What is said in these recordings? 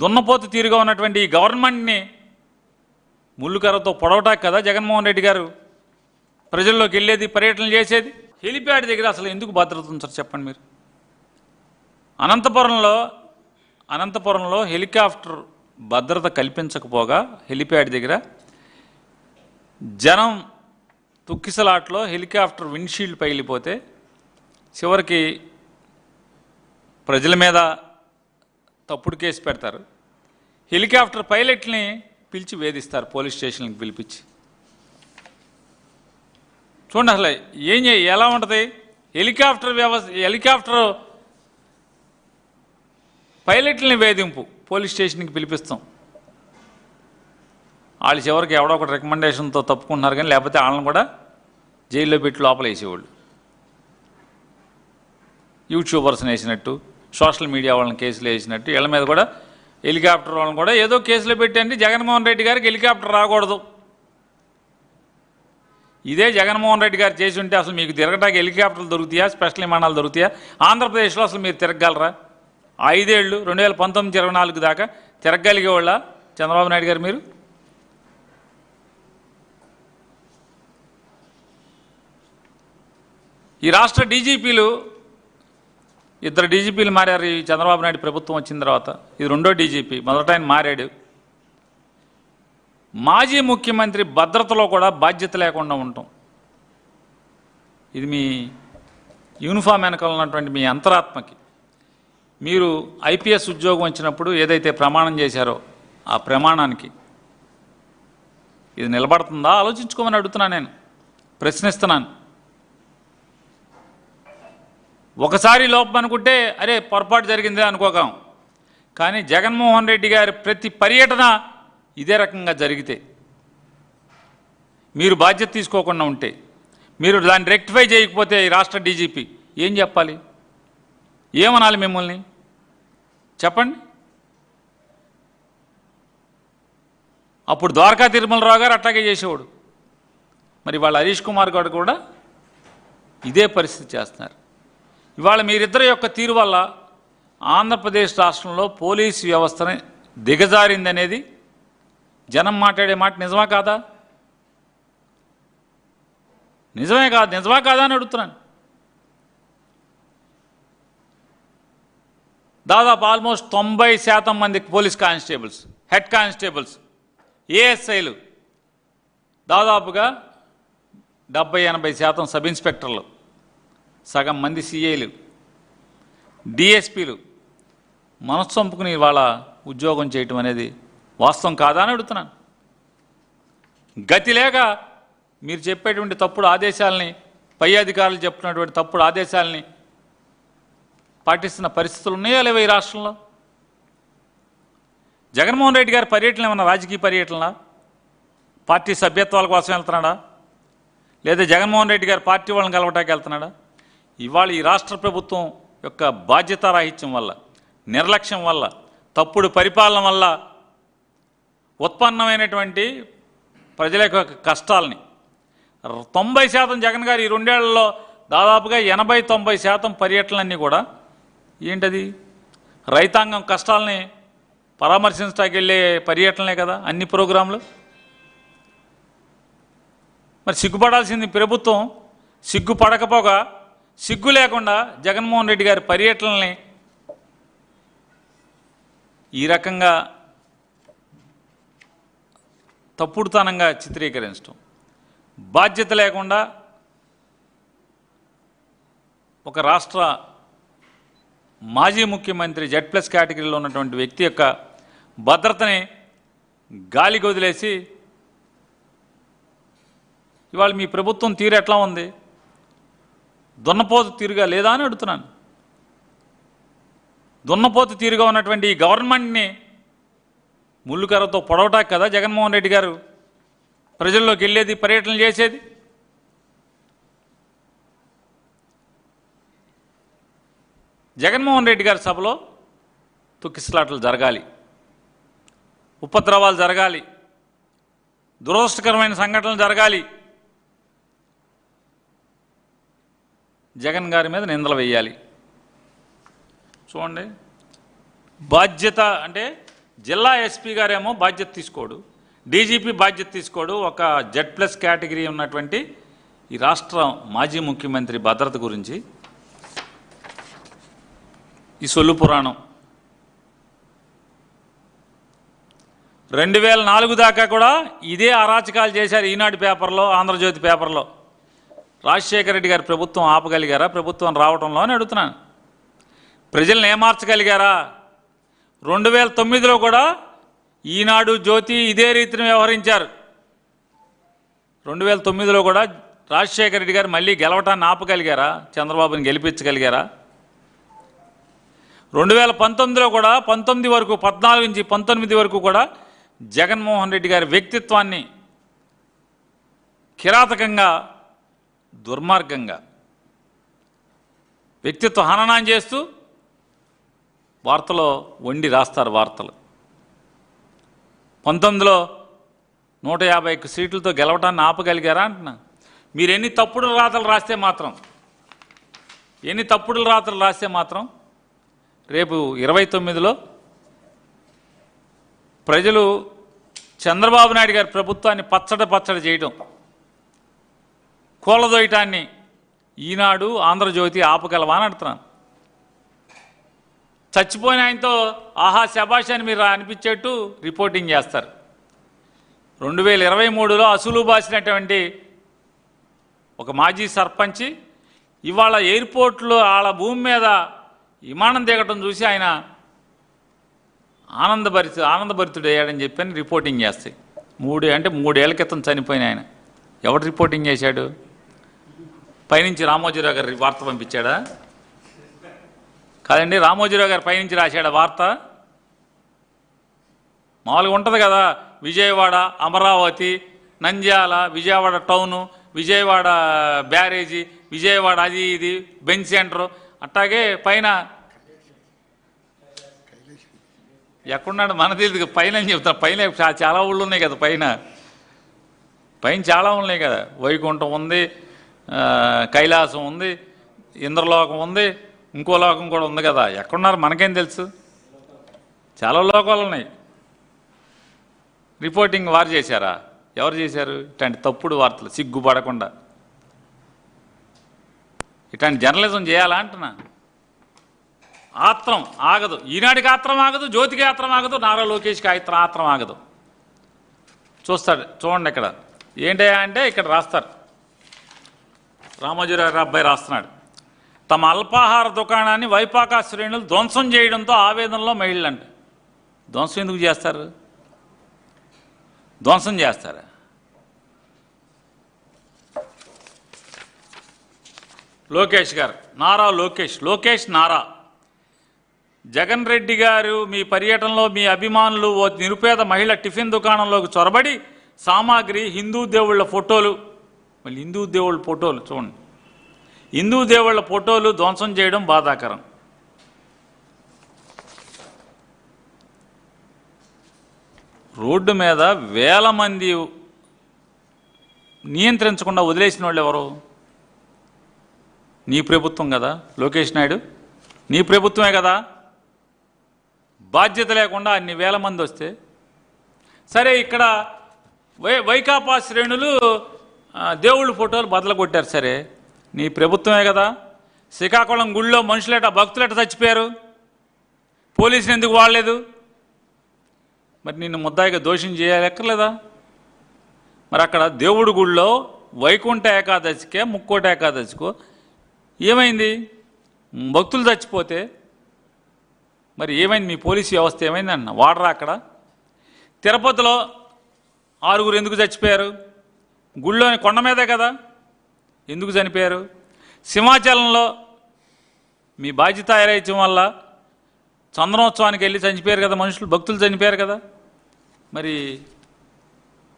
దున్నపోతు తీరుగా ఉన్నటువంటి ఈ గవర్నమెంట్ని ముళ్ళుకర్రతో పొడవటానికి కదా జగన్మోహన్ రెడ్డి గారు ప్రజల్లోకి వెళ్ళేది, పర్యటనలు చేసేది. హెలిప్యాడ్ దగ్గర అసలు ఎందుకు భద్రత ఉంచారు చెప్పండి మీరు? అనంతపురంలో హెలికాప్టర్ భద్రత కల్పించకపోగా హెలిప్యాడ్ దగ్గర జనం తుక్కిసలాట్లో హెలికాప్టర్ విండ్షీల్డ్ పగిలిపోతే చివరికి ప్రజల మీద తప్పుడు కేసు పెడతారు. హెలికాప్టర్ పైలట్ని పిలిచి వేధిస్తారు, పోలీస్ స్టేషన్కి పిలిపించి. చూడండి అసలు ఎలా ఉంటుంది హెలికాప్టర్ పైలట్లని వేధింపు, పోలీస్ స్టేషన్కి పిలిపిస్తాం. వాళ్ళు చివరికి ఎవడో ఒకటి రికమెండేషన్తో తప్పుకుంటున్నారు, కానీ లేకపోతే వాళ్ళని కూడా జైల్లో పెట్టి లోపల వేసేవాళ్ళు. యూట్యూబర్స్ని వేసినట్టు, సోషల్ మీడియా వాళ్ళని కేసులు వేసినట్టు వీళ్ళ మీద కూడా హెలికాప్టర్ వాళ్ళని కూడా ఏదో కేసులో పెట్టండి. జగన్మోహన్ రెడ్డి గారికి హెలికాప్టర్ రాకూడదు. ఇదే జగన్మోహన్ రెడ్డి గారు చేసి ఉంటే అసలు మీకు తిరగటానికి హెలికాప్టర్లు దొరుకుతాయా, స్పెషల్ విమానాలు దొరుకుతాయా? ఆంధ్రప్రదేశ్లో అసలు మీరు తిరగగలరా? 5 ఏళ్ళు 2019-24 దాకా తిరగగలిగేవాళ్ళ చంద్రబాబు నాయుడు గారు మీరు? ఈ రాష్ట్ర డీజీపీలు, 2 డీజీపీలు మారారు ఈ చంద్రబాబు నాయుడు ప్రభుత్వం వచ్చిన తర్వాత. ఇది 2వ డీజీపీ, మొదట ఆయన మారాడు. మాజీ ముఖ్యమంత్రి భద్రతలో కూడా బాధ్యత లేకుండా ఉంటాం. ఇది మీ యూనిఫామ్ వెనకాల ఉన్నటువంటి మీ అంతరాత్మకి. మీరు ఐపీఎస్ ఉద్యోగం వచ్చినప్పుడు ఏదైతే ప్రమాణం చేశారో ఆ ప్రమాణానికి ఇది నిలబడుతుందా ఆలోచించుకోమని అడుగుతున్నాను, నేను ప్రశ్నిస్తున్నాను. ఒకసారి లోపం అనుకుంటే అరే పొరపాటు జరిగిందే అనుకోగం, కానీ జగన్మోహన్ రెడ్డి గారి ప్రతి పర్యటన ఇదే రకంగా జరిగితే, మీరు బాధ్యత తీసుకోకుండా ఉంటే, మీరు దాన్ని రెక్టిఫై చేయకపోతే ఈ రాష్ట్ర డీజీపీ ఏం చెప్పాలి? ఏమనాలి మిమ్మల్ని చెప్పండి? అప్పుడు ద్వారకా తిరుమలరావు గారు అట్లాగే చేసేవాడు. మరి వాళ్ళ హరీష్ కుమార్ గారు కూడా ఇదే పరిస్థితి చేస్తున్నారు. ఇవాళ మీరిద్దరి యొక్క తీరు వల్ల ఆంధ్రప్రదేశ్ రాష్ట్రంలో పోలీసు వ్యవస్థని దిగజారిందనేది జనం మాట్లాడే మాట నిజమా కాదా? నిజమా కాదా అని అడుగుతున్నాను. దాదాపు ఆల్మోస్ట్ 90% మంది పోలీస్ కానిస్టేబుల్స్, హెడ్ కానిస్టేబుల్స్, ఏఎస్ఐలు, దాదాపుగా 70-80% సబ్ ఇన్స్పెక్టర్లు, సగం మంది సిఐలు, డిఎస్పీలు మనసు చంపుకుని వాళ్ళ ఉద్యోగం చేయటం అనేది వాస్తవం కాదా అని అడుగుతున్నాను. గతి లేక మీరు చెప్పేటువంటి తప్పుడు ఆదేశాలని, పై అధికారులు చెప్తున్నటువంటి తప్పుడు ఆదేశాలని పాటిస్తున్న పరిస్థితులు ఉన్నాయా లేవా ఈ రాష్ట్రంలో? జగన్మోహన్ రెడ్డి గారి పర్యటన ఏమన్నా రాజకీయ పర్యటనలా? పార్టీ సభ్యత్వాల కోసం వెళ్తున్నాడా? లేదా జగన్మోహన్ రెడ్డి గారు పార్టీ వాళ్ళని కలవటానికి వెళ్తున్నాడా? ఇవాళ ఈ రాష్ట్ర ప్రభుత్వం యొక్క బాధ్యతారాహిత్యం వల్ల, నిర్లక్ష్యం వల్ల, తప్పుడు పరిపాలన వల్ల ఉత్పన్నమైనటువంటి ప్రజల యొక్క కష్టాలని 90% జగన్ గారు ఈ 2 ఏళ్లలో దాదాపుగా 80-90% పర్యటనలన్నీ కూడా ఏంటది? రైతాంగం కష్టాలని పరామర్శించడానికి వెళ్ళే పర్యటనలే కదా అన్ని ప్రోగ్రాంలు. మరి సిగ్గుపడాల్సింది ప్రభుత్వం. సిగ్గుపడకపోగా, సిగ్గు లేకుండా జగన్మోహన్ రెడ్డి గారి పర్యటనల్ని ఈ రకంగా తప్పుడుతనంగా చిత్రీకరించడం, బాధ్యత లేకుండా ఒక రాష్ట్ర మాజీ ముఖ్యమంత్రి Z+ కేటగిరీలో ఉన్నటువంటి వ్యక్తి యొక్క భద్రతని గాలికి వదిలేసి ఇవాళ మీ ప్రభుత్వం తీరు ఎట్లా ఉంది? దున్నపోతు తీరుగా లేదా అని అడుగుతున్నాను. దున్నపోతు తీరుగా ఉన్నటువంటి ఈ గవర్నమెంట్ని ముళ్ళుకర్రతో పొడవటానికి కదా జగన్మోహన్ రెడ్డి గారు ప్రజల్లోకి వెళ్ళేది, పర్యటనలు చేసేది. జగన్మోహన్ రెడ్డి గారి సభలో తుక్కిసలాటలు జరగాలి, ఉపద్రవాలు జరగాలి, దురదృష్టకరమైన సంఘటనలు జరగాలి, జగన్ గారి మీద నిందలు వేయాలి. చూడండి, బాధ్యత అంటే జిల్లా ఎస్పీ గారేమో బాధ్యత తీసుకోడు, డీజీపీ బాధ్యత తీసుకోడు. ఒక Z+ కేటగిరీ ఉన్నటువంటి ఈ రాష్ట్ర మాజీ ముఖ్యమంత్రి భద్రత గురించి ఈ సొల్లు పురాణం. 2004 దాకా కూడా ఇదే అరాచకాలు చేశారు. ఈనాడు పేపర్లో, ఆంధ్రజ్యోతి పేపర్లో. రాజశేఖర రెడ్డి గారి ప్రభుత్వం ఆపగలిగారా? ప్రభుత్వం రావడంలో అని అడుగుతున్నాను. ప్రజలను ఏమార్చగలిగారా? 2009లో కూడా ఈనాడు, జ్యోతి ఇదే రీతిని వ్యవహరించారు. 2009లో కూడా రాజశేఖర రెడ్డి గారు మళ్ళీ గెలవటాన్ని ఆపగలిగారా? చంద్రబాబుని గెలిపించగలిగారా? 2019లో కూడా 19 వరకు, 14 నుంచి 19 వరకు కూడా జగన్మోహన్ రెడ్డి గారి వ్యక్తిత్వాన్ని కిరాతకంగా, దుర్మార్గంగా వ్యక్తిత్వ హననం చేస్తూ వార్తలో వండి రాస్తారు వార్తలు. 19లో 151 సీట్లతో గెలవటాన్ని ఆపగలిగారా అంటున్నా. మీరు ఎన్ని తప్పుడు రాతలు రాస్తే మాత్రం రేపు 29లో ప్రజలు చంద్రబాబు నాయుడు గారి ప్రభుత్వాన్ని పచ్చడి చేయటం, కూలదోయటాన్ని ఈనాడు, ఆంధ్రజ్యోతి ఆపగలవా అని అడుగుతున్నాను. చచ్చిపోయిన ఆయనతో ఆహా శభాష్ అని మీరు అనిపించేట్టు రిపోర్టింగ్ చేస్తారు. 2023లో అసలు బాసినటువంటి ఒక మాజీ సర్పంచి ఇవాళ ఎయిర్పోర్ట్లో వాళ్ళ భూమి మీద విమానం దిగటం చూసి ఆయన ఆనందభరితుడయ్యాడని చెప్పని రిపోర్టింగ్ చేస్తాయి. 3 ఏళ్ల క్రితం చనిపోయిన ఆయన ఎవరు రిపోర్టింగ్ చేశాడు? పైనుంచి రామోజీరావు గారు వార్త పంపించాడా? కాదండి, రామోజీరావు గారు పైనుంచి రాశాడా వార్త? మామూలుగా ఉంటుంది కదా, విజయవాడ, అమరావతి, నంద్యాల, విజయవాడ టౌను, విజయవాడ బ్యారేజీ, విజయవాడ అది ఇది బెంచ్ సెంటరు, అట్లాగే పైన ఎక్కడున్నాడు మన తెలియదు. పైన అని చెప్తాను. పైన చాలా ఊళ్ళు ఉన్నాయి కదా, పైన చాలా ఉన్నాయి కదా. వైకుంఠం ఉంది, కైలాసం ఉంది, ఇంద్రలోకం ఉంది, ఇంకో లోకం కూడా ఉంది కదా. ఎక్కడున్నారు మనకేం తెలుసు? చాలా లోకాలు ఉన్నాయి. రిపోర్టింగ్ వారు చేశారా? ఎవరు చేశారు? ఇట్లాంటి తప్పుడు వార్తలు సిగ్గుపడకుండా ఇట్లాంటి జర్నలిజం చేయాలా అంటున్నా. ఆత్రం ఆగదు. ఈనాడికి ఆత్రం ఆగదు, జ్యోతికి ఆత్రం ఆగదు, నారా లోకేష్కి ఆత్రం ఆగదు. చూడండి ఇక్కడ ఏంటయ్యా అంటే ఇక్కడ రాస్తారు. రామోజీరావు అబ్బాయి రాస్తున్నాడు. తమ అల్పాహార దుకాణాన్ని వైపాకా శ్రేణులు ధ్వంసం చేయడంతో ఆవేదనలో మహిళలంట. ధ్వంసం ఎందుకు చేస్తారు? ధ్వంసం చేస్తారా? లోకేష్ గారు, నారా లోకేష్ నారా జగన్ రెడ్డి గారు మీ పర్యటనలో మీ అభిమానులు ఓ నిరుపేద మహిళ టిఫిన్ దుకాణంలోకి చొరబడి సామాగ్రి, హిందూ దేవుళ్ళ ఫోటోలు, మళ్ళీ హిందూ దేవుళ్ళ ఫోటోలు చూడండి, హిందూ దేవుళ్ళ ఫోటోలు ధ్వంసం చేయడం బాధాకరం. రోడ్డు మీద వేల మంది నియంత్రించకుండా వదిలేసిన వాళ్ళు ఎవరు? నీ ప్రభుత్వం కదా లోకేష్ నాయుడు, నీ ప్రభుత్వమే కదా. బాధ్యత లేకుండా అన్ని వేల మంది వస్తే సరే, ఇక్కడ వైకాపా శ్రేణులు దేవుళ్ళ ఫోటోలు బదలు కొట్టారు. సరే, నీ ప్రభుత్వమే కదా. శ్రీకాకుళం గుళ్ళో భక్తులెట చచ్చిపోయారు, పోలీసులు ఎందుకు వాడలేదు? మరి నిన్ను ముద్దాయిగా దోషం చేయలేక్కర్లేదా? మరి అక్కడ దేవుడి గుళ్ళో వైకుంఠ ఏకాదశికే, ముక్కోటి ఏకాదశికో ఏమైంది? భక్తులు చచ్చిపోతే మరి ఏమైంది? మీ పోలీసు వ్యవస్థ ఏమైంది అన్న? వాడరా అక్కడ? తిరుపతిలో 6 ఎందుకు చచ్చిపోయారు? గుళ్ళోని కొండ మీదే కదా, ఎందుకు చనిపోయారు? సింహాచలంలో మీ బాధ్యత ఎరైత్యం వల్ల చంద్రోత్సవానికి వెళ్ళి చనిపోయారు కదా మనుషులు, భక్తులు చనిపోయారు కదా. మరి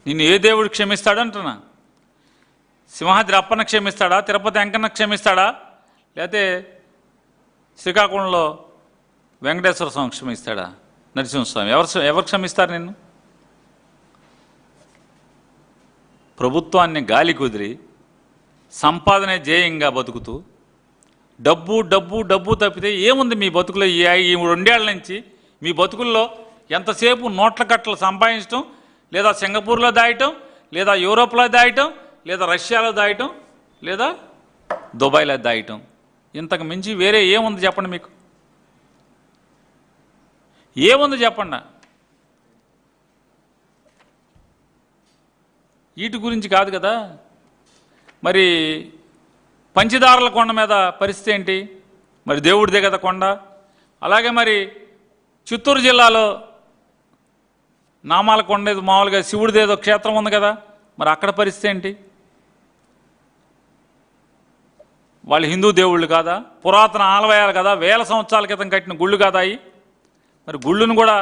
నిన్ను ఏ దేవుడు క్షమిస్తాడంటున్నా? సింహాద్రి అప్పన్న క్షమిస్తాడా? తిరుపతి వెంకన్న క్షమిస్తాడా? లేకపోతే శ్రీకాకుళంలో వెంకటేశ్వర స్వామి క్షమిస్తాడా? నరసింహస్వామి ఎవరు క్షమిస్తారు నిన్ను? ప్రభుత్వాన్ని గాలి కుదిరి సంపాదనే ధ్యేయంగా బతుకుతూ డబ్బు డబ్బు డబ్బు తప్పితే ఏముంది మీ బతుకులో? ఈ 2 ఏళ్ల నుంచి మీ బతుకుల్లో ఎంతసేపు నోట్ల కట్టలు సంపాదించడం, లేదా సింగపూర్లో దాయటం, లేదా యూరోప్లో దాయటం, లేదా రష్యాలో దాయటం, లేదా దుబాయ్లో దాయటం. ఇంతకు మించి వేరే ఏముంది చెప్పండి? మీకు ఏముంది చెప్పండి? వీటి గురించి కాదు కదా. మరి పంచదారుల కొండ మీద పరిస్థితి ఏంటి? మరి దేవుడిదే కదా కొండ. అలాగే మరి చిత్తూరు జిల్లాలో నామాల కొండ ఏదో మామూలుగా శివుడిదేదో క్షేత్రం ఉంది కదా, మరి అక్కడ పరిస్థితి ఏంటి? వాళ్ళు హిందూ దేవుళ్ళు కాదా? పురాతన ఆలయాలు కదా, వేల సంవత్సరాల క్రితం కట్టిన గుళ్ళు కాదా అవి? మరి గుళ్ళును కూడా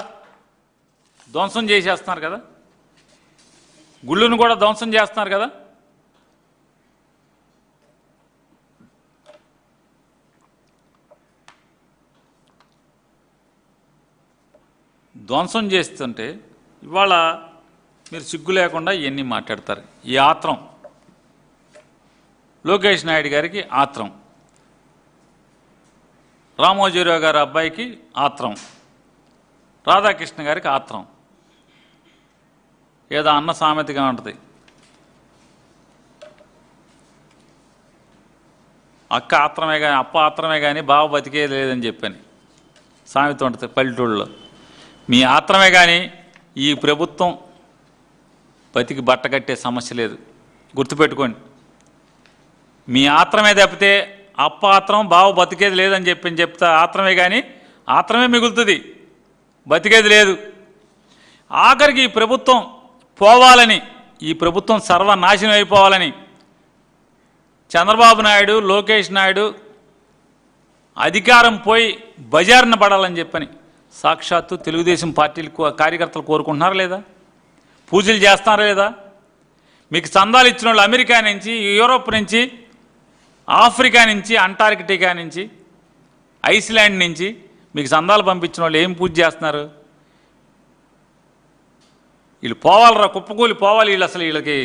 ధ్వంసం చేసేస్తున్నారు కదా, గుళ్ళును కూడా ధ్వంసం చేస్తున్నారు కదా. ధ్వంసం చేస్తుంటే ఇవాళ మీరు సిగ్గు లేకుండా ఇవన్నీ మాట్లాడతారు. ఈ ఆత్రం లోకేష్ నాయుడు గారికి ఆత్రం, రామోజీరావు గారి అబ్బాయికి ఆత్రం, రాధాకృష్ణ గారికి ఆత్రం. ఏదో అన్న సామెతగా ఉంటుంది, అక్క ఆత్రమే కానీ అప్ప ఆత్రమే కానీ బావ బతికే లేదని చెప్పని సామెత ఉంటుంది పల్లెటూళ్ళలో. మీ ఆత్రమే కానీ ఈ ప్రభుత్వం బతికి బట్టగట్టే సమస్య లేదు, గుర్తుపెట్టుకోండి. మీ ఆత్రమే తప్పితే అప్ప ఆత్రం బావ బతికేది లేదని చెప్తా ఆత్రమే కానీ ఆత్రమే మిగులుతుంది, బతికేది లేదు. ఆఖరికి ఈ ప్రభుత్వం పోవాలని, ఈ ప్రభుత్వం సర్వనాశనం అయిపోవాలని చంద్రబాబు నాయుడు, లోకేష్ నాయుడు అధికారం పోయి బజారున పడాలని చెప్పని సాక్షాత్తు తెలుగుదేశం పార్టీలు కార్యకర్తలు కోరుకుంటున్నారా లేదా? పూజలు చేస్తున్నారా లేదా? మీకు చందాలు ఇచ్చిన వాళ్ళు అమెరికా నుంచి, యూరోప్ నుంచి, ఆఫ్రికా నుంచి, అంటార్కిటికా నుంచి, ఐస్లాండ్ నుంచి మీకు చందాలు పంపించిన వాళ్ళు ఏం పూజ చేస్తున్నారు? వీళ్ళు పోవాలరా, కుప్పకూలి పోవాలి వీళ్ళు. అసలు వీళ్ళకి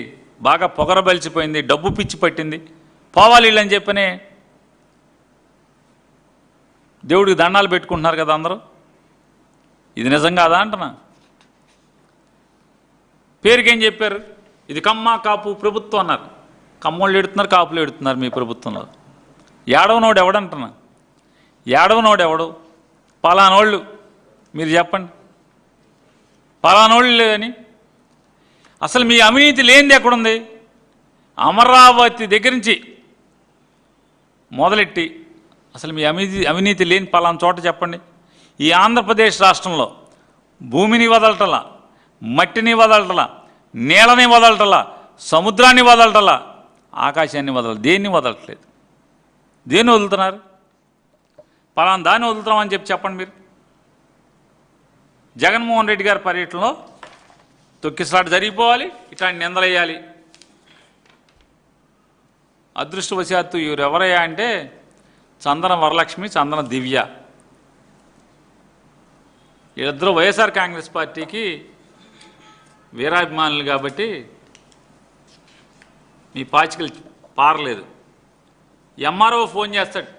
బాగా పొగరబలిచిపోయింది, డబ్బు పిచ్చి పట్టింది, పోవాలి వీళ్ళని చెప్పనే దేవుడికి దండాలు పెట్టుకుంటున్నారు కదా అందరూ. ఇది నిజం కాదా అంటున్నా. పేరుకేం చెప్పారు? ఇది కమ్మ కాపు ప్రభుత్వం అన్నారు. కమ్మోళ్ళు ఎడుతున్నారు, కాపులు ఎడుతున్నారు మీ ప్రభుత్వంలో. ఏడవనోడు ఎవడంటున్నా, ఏడవనోడు ఎవడు? పలానోళ్ళు మీరు చెప్పండి, పలానోళ్ళు లేదని. అసలు మీ అవినీతి లేనిది ఎక్కడుంది? అమరావతి దగ్గర నుంచి మొదలెట్టి అసలు మీ అవినీతి లేని పలానా చోట చెప్పండి. ఈ ఆంధ్రప్రదేశ్ రాష్ట్రంలో భూమిని వదలటలా, మట్టిని వదలటలా, నేలని వదలటలా, సముద్రాన్ని వదలటలా, ఆకాశాన్ని దేన్ని వదలట్లేదు. దేన్ని వదులుతున్నారు? పలానా దాన్ని వదులుతున్నామని చెప్పండి మీరు. జగన్మోహన్ రెడ్డి గారి పర్యటనలో తొక్కిసలాట జరిగిపోవాలి, ఇట్లాంటి నిందలేయాలి. అదృష్టవశాత్తు ఎవరయ్యా అంటే చందన వరలక్ష్మి, చందన దివ్య. వీళ్ళిద్దరూ వైఎస్ఆర్ కాంగ్రెస్ పార్టీకి వీరాభిమానులు కాబట్టి మీ పాచికలు పారలేదు. ఎంఆర్ఓ ఫోన్ చేస్తాడు,